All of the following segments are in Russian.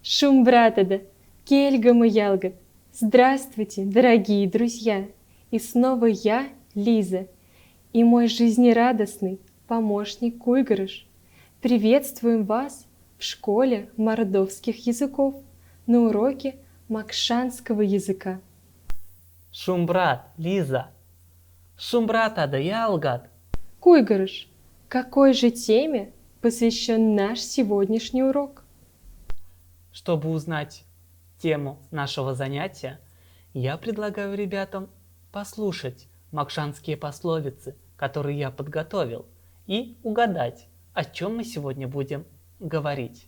Шум братада, кельгам и ялгат. Здравствуйте, дорогие друзья! И снова я, Лиза, и мой жизнерадостный помощник Куйгарыш. Приветствуем вас в школе мордовских языков на уроке макшанского языка. Шумбрат, Лиза. Шумбрат ада ялгат. Куйгарыш, какой же теме посвящен наш сегодняшний урок? Чтобы узнать тему нашего занятия, я предлагаю ребятам послушать макшанские пословицы, которые я подготовил, и угадать, о чем мы сегодня будем говорить.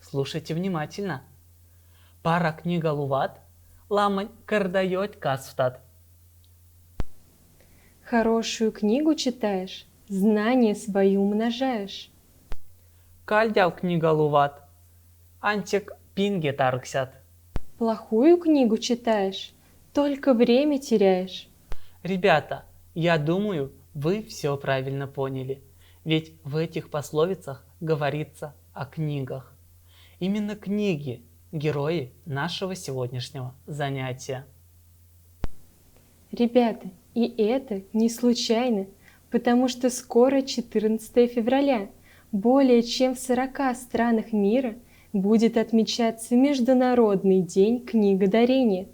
Слушайте внимательно. Пара книга луват, ламань кардайот касвтат. Хорошую книгу читаешь, знания свои умножаешь. Кальдяу книга луват, антик пинге тарксят. Плохую книгу читаешь, только время теряешь. Ребята, я думаю, вы все правильно поняли, ведь в этих пословицах говорится о книгах. Именно книги – герои нашего сегодняшнего занятия. Ребята, и это не случайно, потому что скоро 14 февраля. Более чем в 40 странах мира будет отмечаться Международный день книгодарения.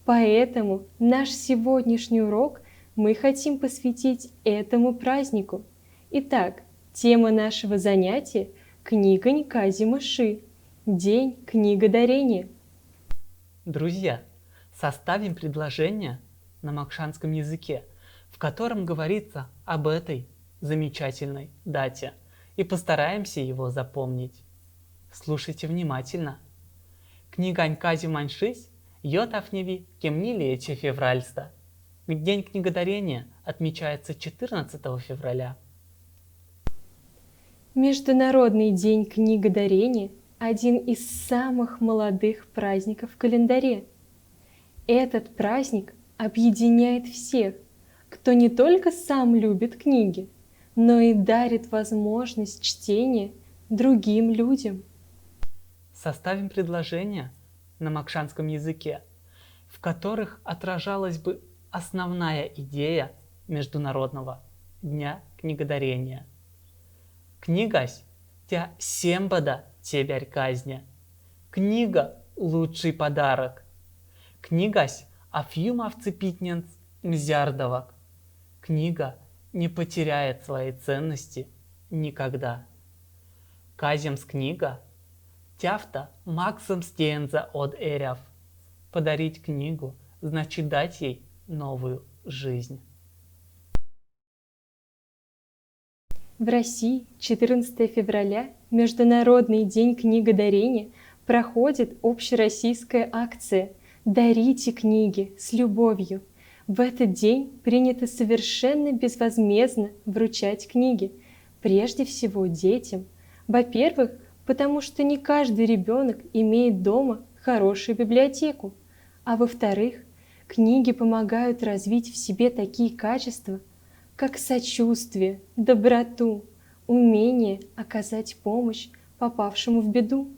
Поэтому наш сегодняшний урок мы хотим посвятить этому празднику. Итак, тема нашего занятия – Книгань Казимыши, День книгодарения. Друзья, составим предложение на макшанском языке, в котором говорится об этой замечательной дате, и постараемся его запомнить. Слушайте внимательно. Книгань Казиманшись йотафневи кемнилиече февральста. День книгодарения отмечается 14 февраля. Международный день книгодарения – один из самых молодых праздников в календаре. Этот праздник объединяет всех, кто не только сам любит книги, но и дарит возможность чтения другим людям. Составим предложения на макшанском языке, в которых отражалась бы основная идея Международного дня книгодарения. Книгась тя сембада тебярь казня. Книга – лучший подарок. Книгась афьюмавцы питненц мзярдовак. Книга не потеряет своей ценности никогда. Каземс книга тяфта максом стенза от эряв. Подарить книгу значит дать ей новую жизнь. В России 14 февраля, Международный день книгодарения, проходит общероссийская акция «Дарите книги с любовью». В этот день принято совершенно безвозмездно вручать книги, прежде всего детям. Во-первых, потому что не каждый ребенок имеет дома хорошую библиотеку, а во-вторых, книги помогают развить в себе такие качества, как сочувствие, доброту, умение оказать помощь попавшему в беду.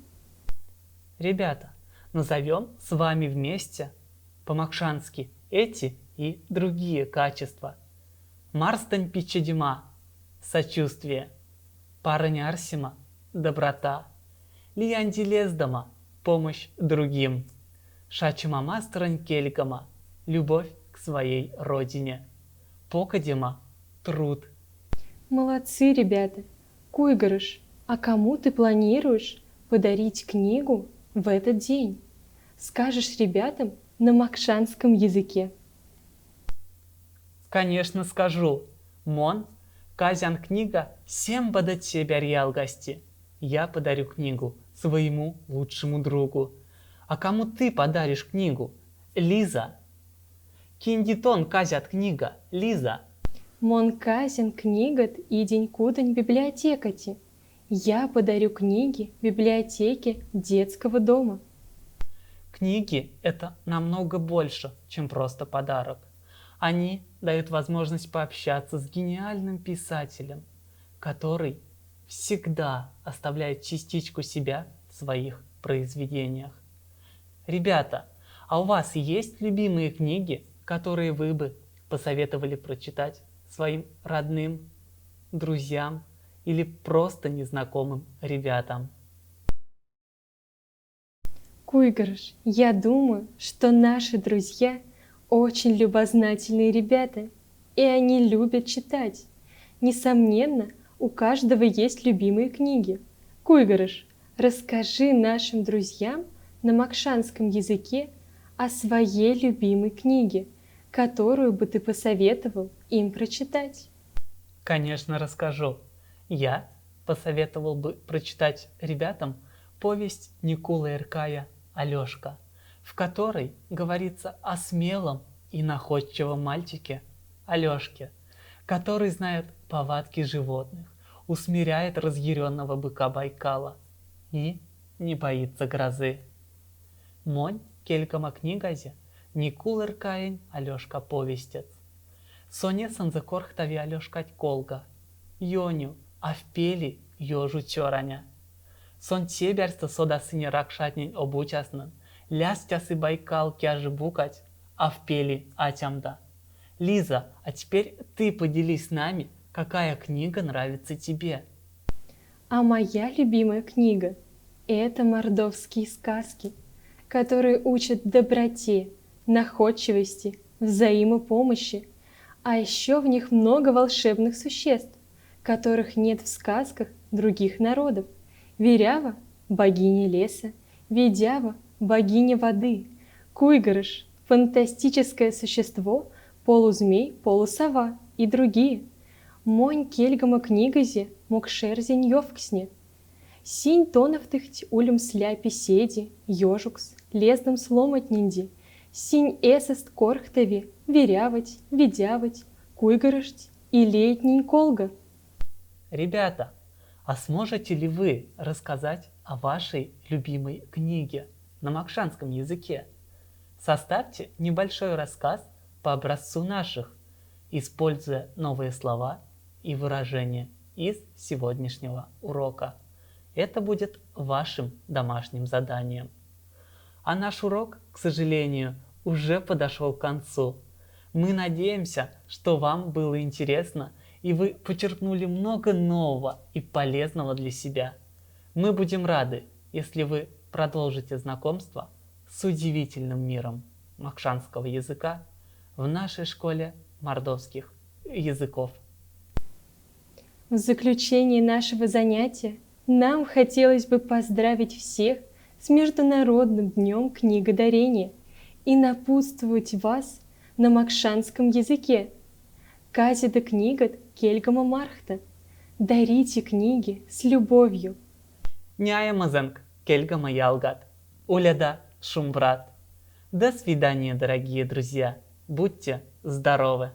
Ребята, назовем с вами вместе по-макшански эти и другие качества. Марстань пичедима – сочувствие. Паранярсима – доброта. Лиандилездама – помощь другим. Шачимама кельгама – любовь к своей родине. Покадима – труд. Молодцы, ребята! Куйгарыш, а кому ты планируешь подарить книгу в этот день? Скажешь ребятам на макшанском языке. Конечно, скажу. Мон, казян книга всем бадать себя ялгости. Я подарю книгу своему лучшему другу. А кому ты подаришь книгу? Лиза. Киндитон казят книга, Лиза. Мон казен книгат идень кудань библиотекати. Я подарю книги библиотеке детского дома. Книги – это намного больше, чем просто подарок. Они дают возможность пообщаться с гениальным писателем, который всегда оставляет частичку себя в своих произведениях. Ребята, а у вас есть любимые книги, которые вы бы посоветовали прочитать своим родным, друзьям или просто незнакомым ребятам? Куйгарыш, я думаю, что наши друзья очень любознательные ребята, и они любят читать. Несомненно, у каждого есть любимые книги. Куйгарыш, расскажи нашим друзьям на макшанском языке о своей любимой книге, которую бы ты посоветовал им прочитать. Конечно, расскажу. Я посоветовал бы прочитать ребятам повесть Никулы Эркая «Алешка», в которой говорится о смелом и находчивом мальчике Алешке, который знает повадки животных, усмиряет разъяренного быка Байкала и не боится грозы. Монь келькама книгазе Никул Эркаень Алешка повестец. Соне санзакорхтави Алешкать колга, Йоню, а впели ёжу чораня. Сон теберсто содасыне ракшатнень обучаснын, лястясы Байкал кяжи букать, а впели атямда. Лиза, а теперь ты поделись с нами, какая книга нравится тебе. А моя любимая книга – это мордовские сказки, которые учат доброте, находчивости, взаимопомощи, а еще в них много волшебных существ, которых нет в сказках других народов. Верява – богиня леса, Ведява – богиня воды, Куйгарыш – фантастическое существо, полузмей, полусова и другие. Монь кельгама книгазе мокшерзень йовксне. Синь тоновтыхть улем сляпи седи, ёжукс, лездом сломатнинди, синь эсест корхтави, верявать, ведявать, куйгарышть и летний колга. Ребята, а сможете ли вы рассказать о вашей любимой книге на макшанском языке? Составьте небольшой рассказ по образцу наших, используя новые слова и выражения из сегодняшнего урока. Это будет вашим домашним заданием. А наш урок, к сожалению, уже подошел к концу. Мы надеемся, что вам было интересно и вы почерпнули много нового и полезного для себя. Мы будем рады, если вы продолжите знакомство с удивительным миром макшанского языка в нашей школе мордовских языков. В заключении нашего занятия нам хотелось бы поздравить всех с Международным днем книгодарения и напутствовать вас на макшанском языке. Казида книгат кельгама мархта. Дарите книги с любовью. Няямазанг кельгама ялгат. Уляда шумбрат. До свидания, дорогие друзья. Будьте здоровы!